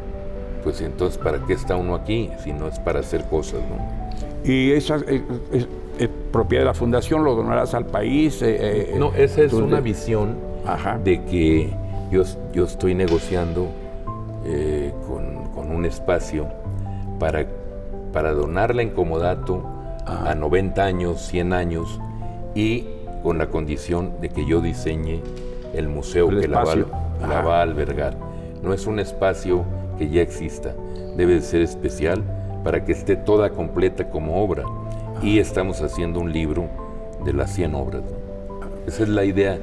pues entonces, ¿para qué está uno aquí? Si no es para hacer cosas, ¿no? Y esa es propiedad de la Fundación, ¿lo donarás al país? No, esa es una visión de que yo estoy negociando con un espacio para donarla en comodato a 90 años, 100 años, y con la condición de que yo diseñe el museo que la va a albergar. No es un espacio que ya exista, debe de ser especial para que esté toda completa como obra. y estamos haciendo un libro de las 100 obras, ¿no? Esa es la idea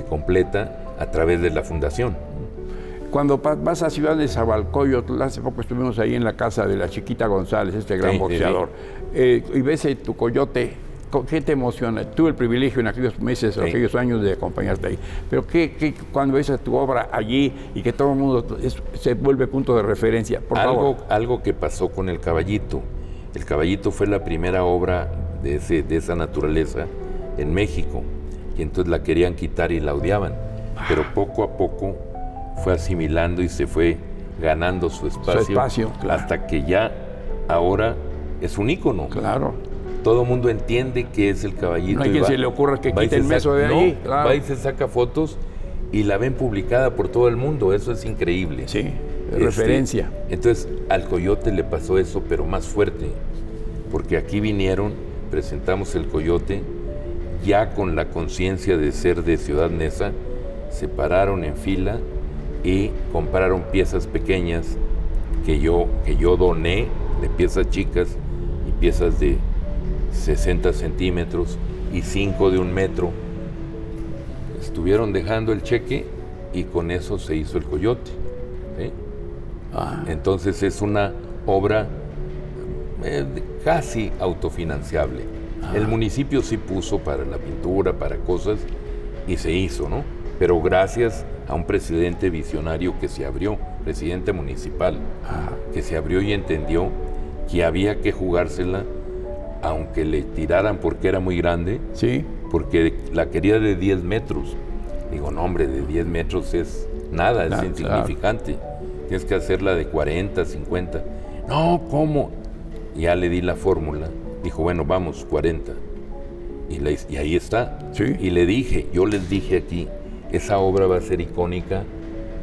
completa a través de la fundación. Cuando vas a Ciudad de Nezahualcóyotl, hace poco estuvimos ahí en la casa de la Chiquita González, este gran boxeador, y ves tu coyote, ¿qué te emociona? Tuve el privilegio en aquellos meses, en aquellos años de acompañarte ahí, pero cuando ves tu obra allí y que todo el mundo se vuelve punto de referencia, por favor. Algo que pasó con el caballito. El caballito fue la primera obra de esa naturaleza en México, y entonces la querían quitar y la odiaban, pero poco a poco fue asimilando y se fue ganando su espacio, claro, hasta que ya ahora es un ícono. Claro. Todo el mundo entiende que es el caballito. No hay quien se le ocurra que quite el meso de ahí. Va y se saca fotos y la ven publicada por todo el mundo. Eso es increíble. Sí, de referencia. Entonces, al coyote le pasó eso, pero más fuerte, porque aquí vinieron, presentamos el coyote, ya con la conciencia de ser de Ciudad Neza, se pararon en fila y compraron piezas pequeñas que yo doné, de piezas chicas y piezas de 60 centímetros y 5 de 1 metro. Estuvieron dejando el cheque y con eso se hizo el coyote, ¿sí? Entonces es una obra casi autofinanciable. El municipio sí puso para la pintura, para cosas, y se hizo, ¿no? Pero gracias a un presidente visionario que se abrió, presidente municipal, que se abrió y entendió que había que jugársela, aunque le tiraran porque era muy grande, sí, porque la quería de 10 metros. Digo, no, hombre, de 10 metros es nada, es insignificante. Claro. Tienes que hacerla de 40, 50. No, ¿cómo? Ya le di la fórmula. Dijo, bueno, vamos, 40. Y ahí está. Sí. Y yo les dije aquí, esa obra va a ser icónica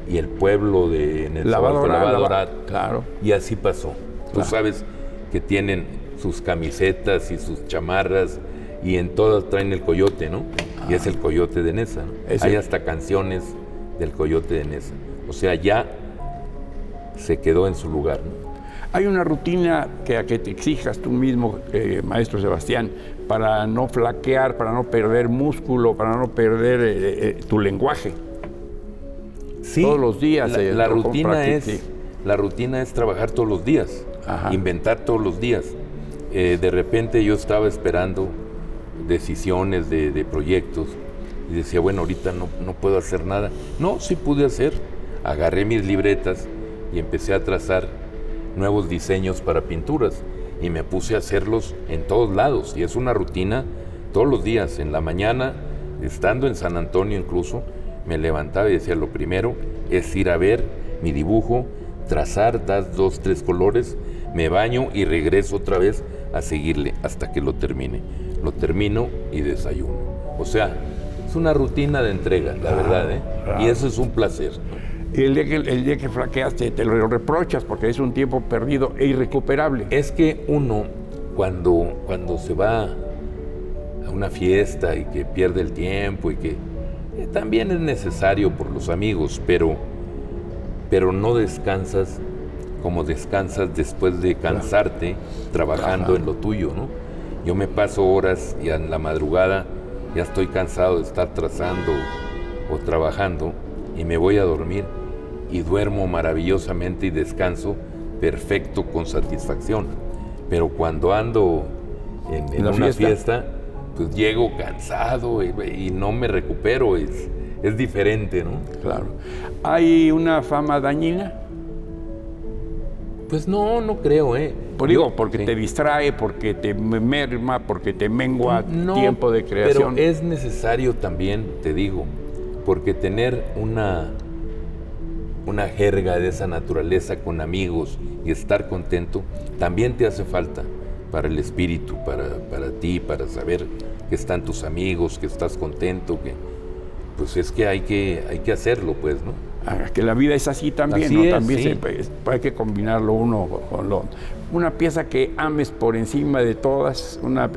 y el pueblo de Nezahualcóyotl la va a adorar. Claro. Y así pasó. Claro. Tú sabes que tienen sus camisetas y sus chamarras y en todas traen el coyote, ¿no? Y es el coyote de Neza, ¿no? Hay hasta canciones del coyote de Neza. O sea, ya se quedó en su lugar, ¿no? Hay una rutina que te exijas tú mismo, maestro Sebastián, para no flaquear, para no perder músculo, para no perder tu lenguaje. Sí, todos los días. La rutina es trabajar todos los días, inventar todos los días. De repente yo estaba esperando decisiones de proyectos y decía, bueno, ahorita no puedo hacer nada. No, sí pude hacer. Agarré mis libretas y empecé a trazar nuevos diseños para pinturas y me puse a hacerlos en todos lados, y es una rutina todos los días. En la mañana, estando en San Antonio incluso, me levantaba y decía, lo primero es ir a ver mi dibujo, trazar, das 2, 3 colores, me baño y regreso otra vez a seguirle hasta que lo termine. Lo termino y desayuno. O sea, es una rutina de entrega, la verdad, ¿eh? Y eso es un placer. Y el día que flaqueaste, te lo reprochas porque es un tiempo perdido e irrecuperable. Es que uno, cuando se va a una fiesta y que pierde el tiempo y que también es necesario por los amigos, pero no descansas como descansas después de cansarte trabajando en lo tuyo, ¿no? Yo me paso horas y en la madrugada ya estoy cansado de estar trazando o trabajando y me voy a dormir y duermo maravillosamente y descanso perfecto, con satisfacción. Pero cuando ando en una fiesta, pues llego cansado y no me recupero, es diferente, ¿no? Claro. ¿Hay una fama dañina? Pues no creo, ¿eh? Pues digo, porque te distrae, porque te merma, porque te mengua tiempo de creación. Pero es necesario también, te digo, porque tener una jerga de esa naturaleza con amigos y estar contento también te hace falta para el espíritu, para ti, para saber que están tus amigos, que estás contento, que pues es que hay que hacerlo, pues, ¿no? Que la vida es así también, así ¿no? Es, también sí. Hay que combinarlo uno con lo otro. Una pieza que ames por encima de todas, una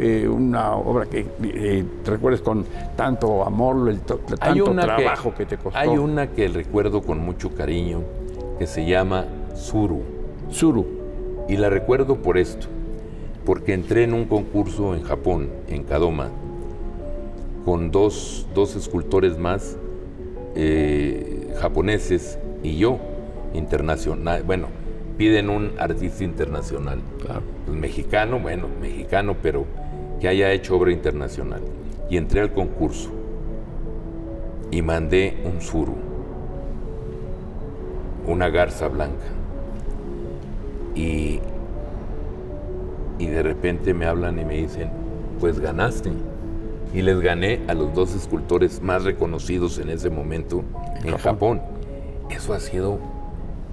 obra que recuerdes con tanto amor, tanto trabajo que te costó. Hay una que recuerdo con mucho cariño, que se llama Suru. Suru. Y la recuerdo por esto, porque entré en un concurso en Japón, en Kadoma, con dos escultores más japoneses y yo, internacional. Bueno, piden un artista internacional. Claro. Pues mexicano, pero que haya hecho obra internacional. Y entré al concurso y mandé un suru, una garza blanca. Y de repente me hablan y me dicen, pues ganaste. Y les gané a los 2 escultores más reconocidos en ese momento en Japón. Eso ha sido,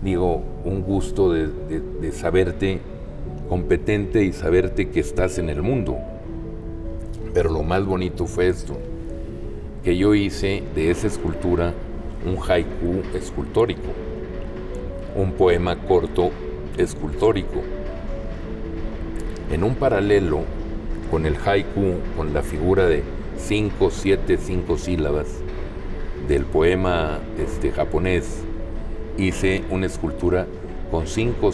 digo, un gusto de saberte competente y saberte que estás en el mundo. Pero lo más bonito fue esto, que yo hice de esa escultura un haiku escultórico, un poema corto escultórico. En un paralelo con el haiku, con la figura de 5 sílabas del poema japonés, hice una escultura con 5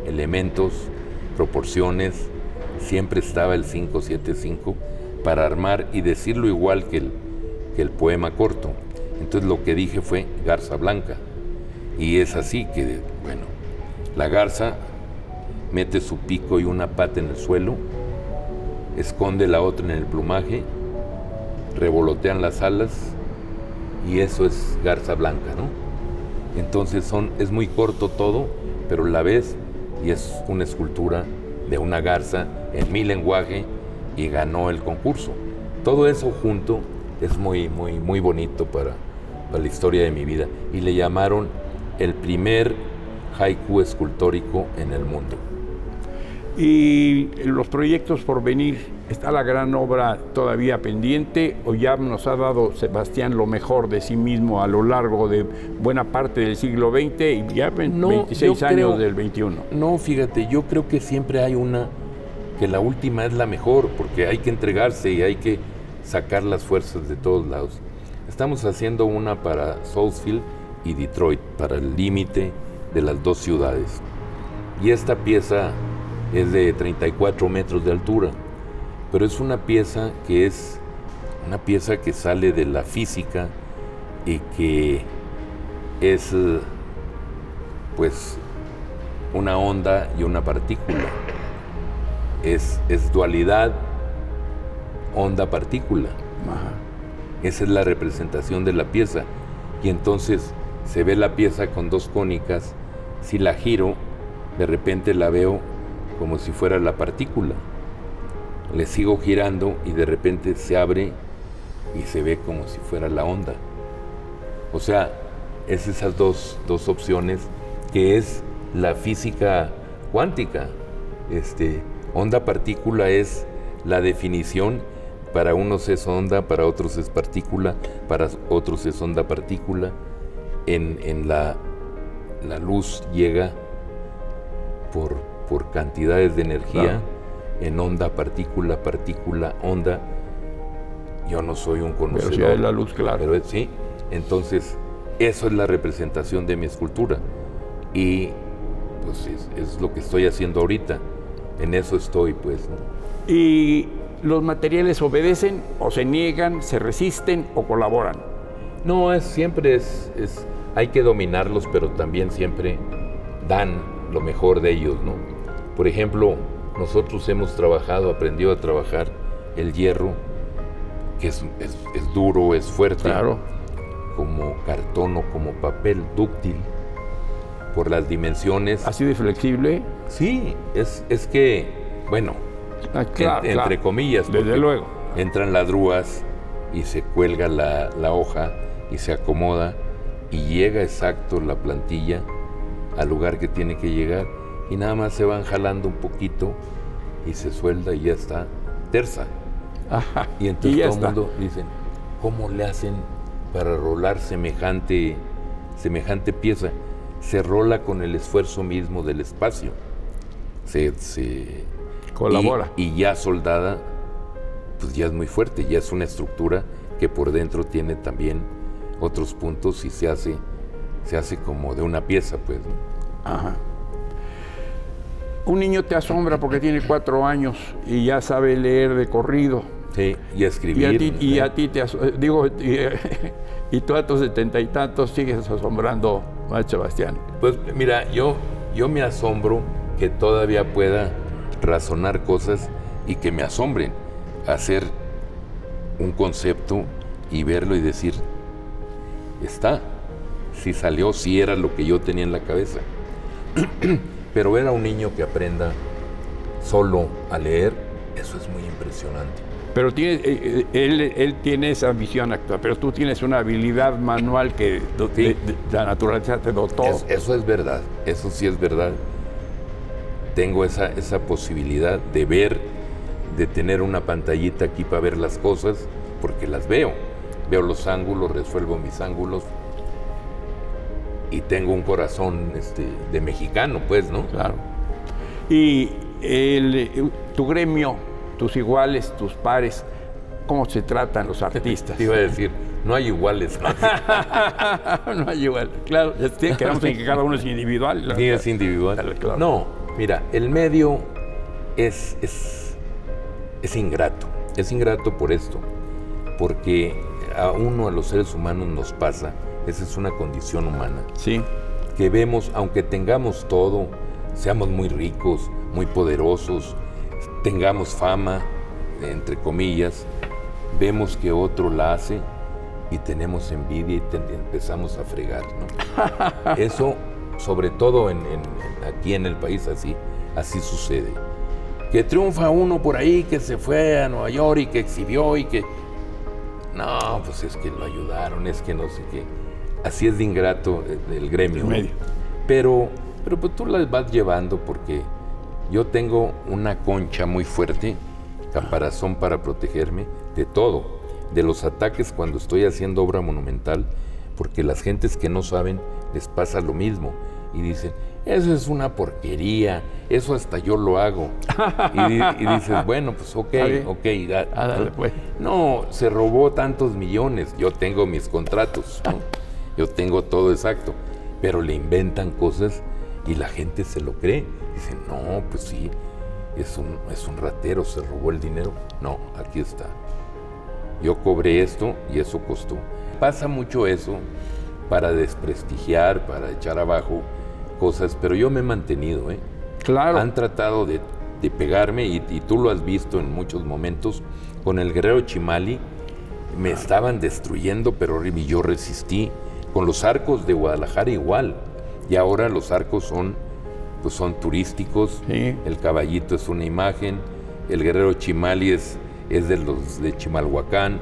elementos, proporciones, siempre estaba el 5 para armar y decirlo igual que el poema corto. Entonces lo que dije fue garza blanca. Y es así que, bueno, la garza mete su pico y una pata en el suelo, esconde la otra en el plumaje, revolotean las alas y eso es garza blanca, ¿no? Entonces es muy corto todo, pero la ves y es una escultura de una garza en mi lenguaje y ganó el concurso. Todo eso junto es muy, muy, muy bonito para la historia de mi vida. Y le llamaron el primer haiku escultórico en el mundo. Y los proyectos por venir, ¿está la gran obra todavía pendiente o ya nos ha dado Sebastián lo mejor de sí mismo a lo largo de buena parte del siglo XX y ya 26 años del XXI? No, fíjate, yo creo que siempre hay que la última es la mejor, porque hay que entregarse y hay que sacar las fuerzas de todos lados. Estamos haciendo una para Southfield y Detroit, para el límite de las 2 ciudades. Y esta pieza es de 34 metros de altura, pero es una pieza que sale de la física y que es pues una onda y una partícula. Es dualidad, onda-partícula. Esa es la representación de la pieza. Y entonces se ve la pieza con 2 cónicas. Si la giro, de repente la veo como si fuera la partícula. Le sigo girando y de repente se abre y se ve como si fuera la onda. O sea, es esas dos opciones que es la física cuántica. Onda-partícula es la definición. Para unos es onda, para otros es partícula, para otros es onda-partícula. En la luz llega por cantidades de energía, claro. En onda, partícula, onda. Yo no soy un conocedor. Pero sí es la luz, claro. Pero sí, entonces eso es la representación de mi escultura. Y pues es lo que estoy haciendo ahorita. En eso estoy, pues, ¿no? ¿Y los materiales obedecen o se niegan, se resisten o colaboran? No, siempre hay que dominarlos, pero también siempre dan lo mejor de ellos, ¿no? Por ejemplo, nosotros hemos aprendido a trabajar el hierro, que es duro, es fuerte, claro, como cartón o como papel, dúctil, por las dimensiones. ¿Así de flexible? Sí, es que, bueno, entre comillas, desde luego. Entran las grúas y se cuelga la hoja y se acomoda y llega exacto la plantilla al lugar que tiene que llegar y nada más se van jalando un poquito y se suelda y ya está tersa. Ajá, y entonces todo el mundo dice, ¿cómo le hacen para rolar semejante pieza? Se rola con el esfuerzo mismo del espacio. Se colabora. Y ya soldada, pues ya es muy fuerte, ya es una estructura que por dentro tiene también otros puntos y se hace como de una pieza, pues, ¿no? Ajá. Un niño te asombra porque tiene 4 años y ya sabe leer de corrido. Sí, y escribir. Y a ti te y tú a tus 70 y tantos sigues asombrando a Sebastián. Pues mira, yo me asombro que todavía pueda razonar cosas y que me asombren. Hacer un concepto y verlo y decir, si salió, si era lo que yo tenía en la cabeza. Pero ver a un niño que aprenda solo a leer, eso es muy impresionante. Pero él tiene esa visión actual, pero tú tienes una habilidad manual que Sí. la naturaleza te dotó. Eso es verdad, eso sí es verdad. Tengo esa posibilidad de ver, de tener una pantallita aquí para ver las cosas, porque las veo. Veo los ángulos, resuelvo mis ángulos. Y tengo un corazón de mexicano, pues, ¿no? Claro. Y tu gremio, tus iguales, tus pares, ¿cómo se tratan los artistas? Te iba a decir, no hay iguales. No hay igual. Claro, quedamos en que cada uno es individual. Sí, es individual. Claro. No, mira, el medio es ingrato. Es ingrato por esto. Porque a los seres humanos nos pasa, esa es una condición humana. Sí. Que vemos, aunque tengamos todo, seamos muy ricos, muy poderosos, tengamos fama, entre comillas, vemos que otro la hace y tenemos envidia y empezamos a fregar, ¿no? Eso, sobre todo aquí en el país, así sucede. Que triunfa uno por ahí, que se fue a Nueva York y que exhibió y que... No, pues es que lo ayudaron, es que no sé qué. Así es de ingrato el gremio. El medio. Pero pues tú las vas llevando porque yo tengo una concha muy fuerte, caparazón para protegerme de todo, de los ataques cuando estoy haciendo obra monumental, porque las gentes que no saben les pasa lo mismo y dicen, eso es una porquería, eso hasta yo lo hago. Y dices, bueno, pues ok. Dale, pues. No, se robó tantos millones, yo tengo mis contratos, ¿no? Yo tengo todo exacto, pero le inventan cosas y la gente se lo cree. Dicen, no, pues sí, es un ratero, se robó el dinero. No, aquí está. Yo cobré esto y eso costó. Pasa mucho eso para desprestigiar, para echar abajo cosas, pero yo me he mantenido, ¿eh? Claro. Han tratado de pegarme y tú lo has visto en muchos momentos. Con el guerrero Chimali me estaban destruyendo, pero horrible, y yo resistí. Con los arcos de Guadalajara igual. Y ahora los arcos son turísticos. Sí. El caballito es una imagen. El guerrero Chimali es de los de Chimalhuacán.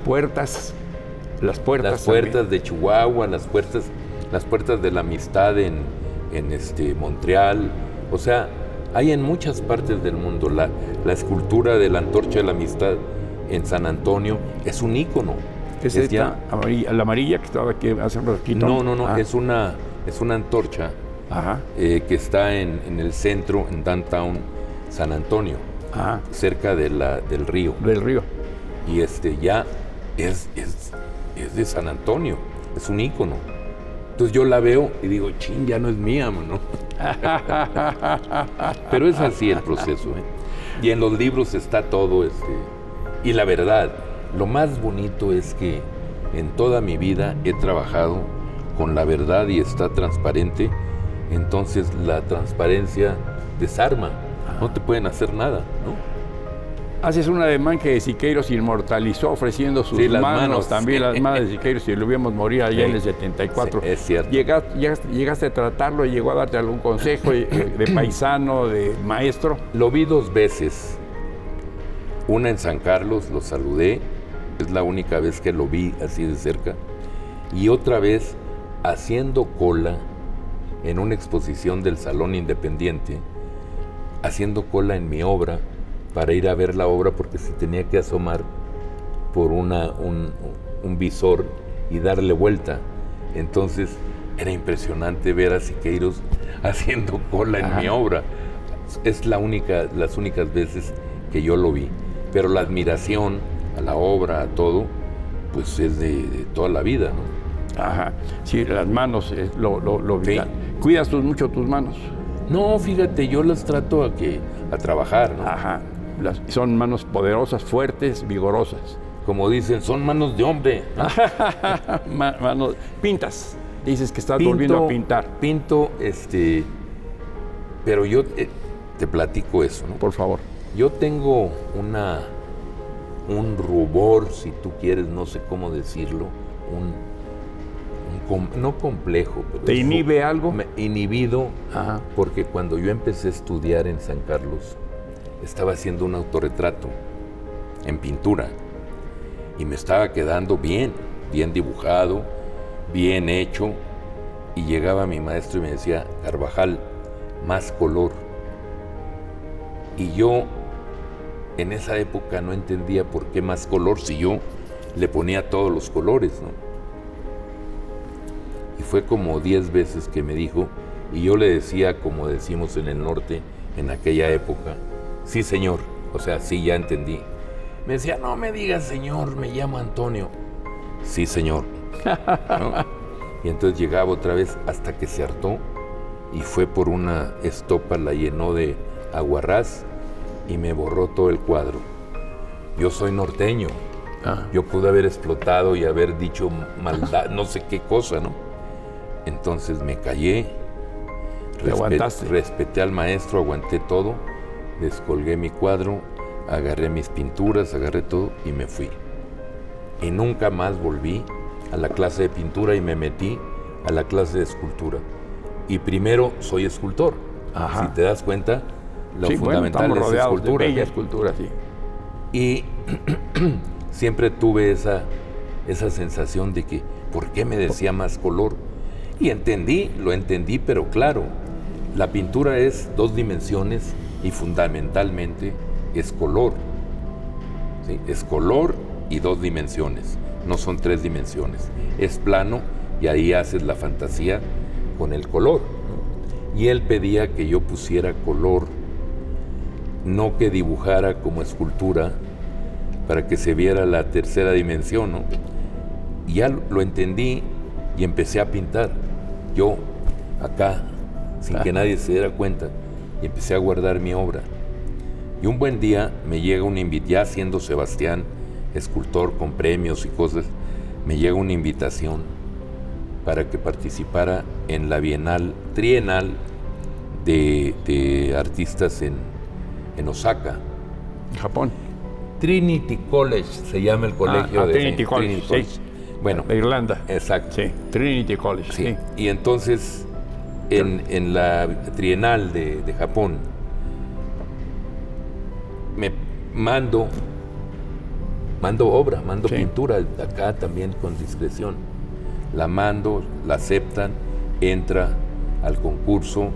Las puertas Las de Chihuahua, las puertas de la amistad en Montreal. O sea, hay en muchas partes del mundo. La escultura de la antorcha de la amistad en San Antonio es un ícono. ¿Qué es esta? La amarilla que estaba aquí hace un ratito. No, es una antorcha. Ajá. Que está en el centro, en downtown San Antonio, Ajá. cerca del río. Del río. Y ya es de San Antonio, es un ícono. Entonces yo la veo y digo, chin, ya no es mía, ¿no? Pero es así el proceso, ¿eh? Y en los libros está todo, y la verdad, lo más bonito es que en toda mi vida he trabajado con la verdad y está transparente. Entonces la transparencia desarma, no te pueden hacer nada, ¿no? Haces un ademán que Siqueiros inmortalizó ofreciendo sus manos, también las manos de Siqueiros, y lo vimos morir allá en el 74. Sí, es cierto. ¿Llegaste a tratarlo y llegó a darte algún consejo de paisano, de maestro? Lo vi 2 veces. Una en San Carlos, lo saludé, es la única vez que lo vi así de cerca. Y otra vez haciendo cola en una exposición del Salón Independiente, haciendo cola en mi obra para ir a ver la obra porque se tenía que asomar por un visor y darle vuelta. Entonces era impresionante ver a Siqueiros haciendo cola en mi obra. Es las únicas veces que yo lo vi. Pero la admiración a la obra, a todo, pues es de toda la vida, ¿no? Ajá. Sí, las manos es lo vital. Sí. ¿Cuidas mucho tus manos? No, fíjate, yo las trato a trabajar, ¿no? Ajá. Son manos poderosas, fuertes, vigorosas. Como dicen, son manos de hombre. Manos, pintas. Dices que estás volviendo a pintar. Pinto, pero yo te platico eso, ¿no? Por favor. Yo tengo un rubor, si tú quieres, no sé cómo decirlo, no complejo, pero... ¿Te inhibe algo? Inhibido, Ajá. porque cuando yo empecé a estudiar en San Carlos, estaba haciendo un autorretrato en pintura y me estaba quedando bien dibujado, bien hecho, y llegaba mi maestro y me decía, Carvajal, más color. Y yo en esa época no entendía por qué más color si yo le ponía todos los colores, ¿no? Y fue como 10 veces que me dijo, y yo le decía, como decimos en el norte, en aquella época, sí, señor, o sea, sí, ya entendí. Me decía, no me digas, señor, me llamo Antonio. Sí, señor. ¿No? Y entonces llegaba otra vez hasta que se hartó y fue por una estopa, la llenó de aguarrás y me borró todo el cuadro. Yo soy norteño. Yo pude haber explotado y haber dicho maldad, no sé qué cosa, ¿no? Entonces me callé, respeté al maestro, aguanté todo, descolgué mi cuadro, agarré mis pinturas, agarré todo y me fui. Y nunca más volví a la clase de pintura y me metí a la clase de escultura. Y primero soy escultor. Ajá. Si te das cuenta, lo fundamental es escultura. De bella escultura, sí. Y siempre tuve esa sensación de que, ¿por qué me decía más color? Y lo entendí, pero claro, la pintura es 2 dimensiones y fundamentalmente es color. ¿Sí? Es color y 2 dimensiones, no son 3 dimensiones. Es plano y ahí haces la fantasía con el color, ¿no? Y él pedía que yo pusiera color, no que dibujara como escultura, para que se viera la tercera dimensión, ¿no? Y ya lo entendí y empecé a pintar. Yo, acá, sin que nadie se diera cuenta, y empecé a guardar mi obra. Y un buen día me llega una invitación, ya siendo Sebastián escultor con premios y cosas, me llega una invitación para que participara en la trienal de artistas en Osaka. En Japón. Trinity College se llama el colegio de Trinity College. Sí. Bueno, de Irlanda. Exacto. Sí, Trinity College. Sí. Sí. Y entonces, en la trienal de Japón, me mando obra, pintura, acá también con discreción. La mando, la aceptan, entra al concurso,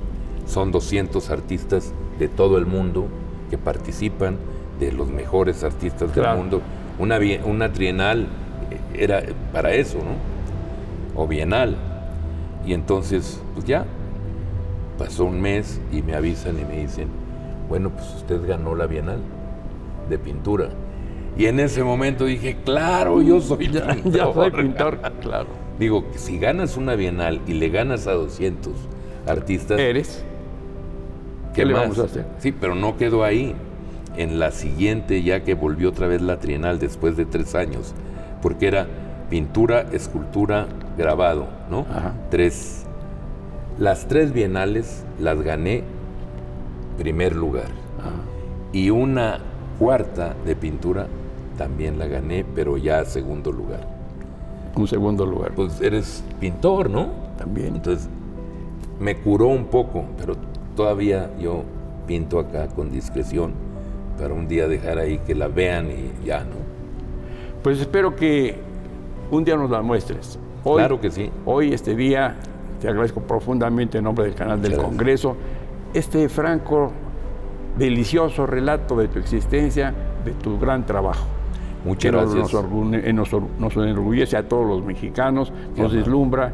son 200 artistas de todo el mundo que participan, de los mejores artistas del mundo. Una trienal era para eso, ¿no? O bienal. Y entonces, pues ya, pasó un mes y me avisan y me dicen, bueno, pues usted ganó la bienal de pintura. Y en ese momento dije, claro, yo soy pintor. Ya soy pintor, claro. Digo, si ganas una bienal y le ganas a 200 artistas... ¿Eres? ¿Qué le más? Vamos a hacer? Sí, pero no quedó ahí. En la siguiente, ya que volvió otra vez la trienal después de 3 años, porque era pintura, escultura, grabado, ¿no? Ajá. 3. Las 3 bienales las gané primer lugar. Ajá. Y una cuarta de pintura también la gané, pero ya segundo lugar. Un segundo lugar. Pues eres pintor, ¿no? También. Entonces me curó un poco, pero todavía yo pinto acá con discreción para un día dejar ahí que la vean y ya, ¿no? Pues espero que un día nos la muestres. Hoy, claro que sí. Hoy, este día, te agradezco profundamente en nombre del canal del Congreso, este franco, delicioso relato de tu existencia, de tu gran trabajo. Muchas gracias. Nos enorgullece a todos los mexicanos, nos deslumbra,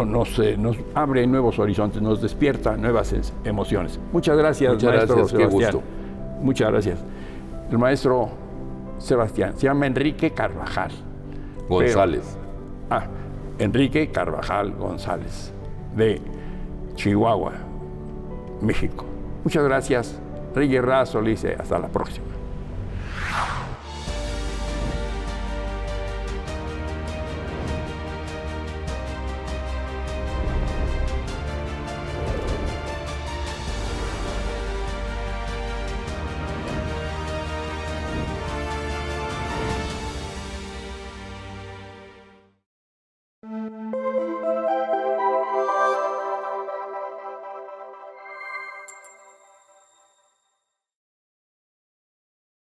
nos abre nuevos horizontes, nos despierta nuevas emociones. Muchas gracias, maestro Sebastián. Qué gusto. Muchas gracias. El maestro Sebastián se llama Enrique Carvajal González. Enrique Carvajal González, de Chihuahua. México. Muchas gracias. Reyes Razo le dice hasta la próxima.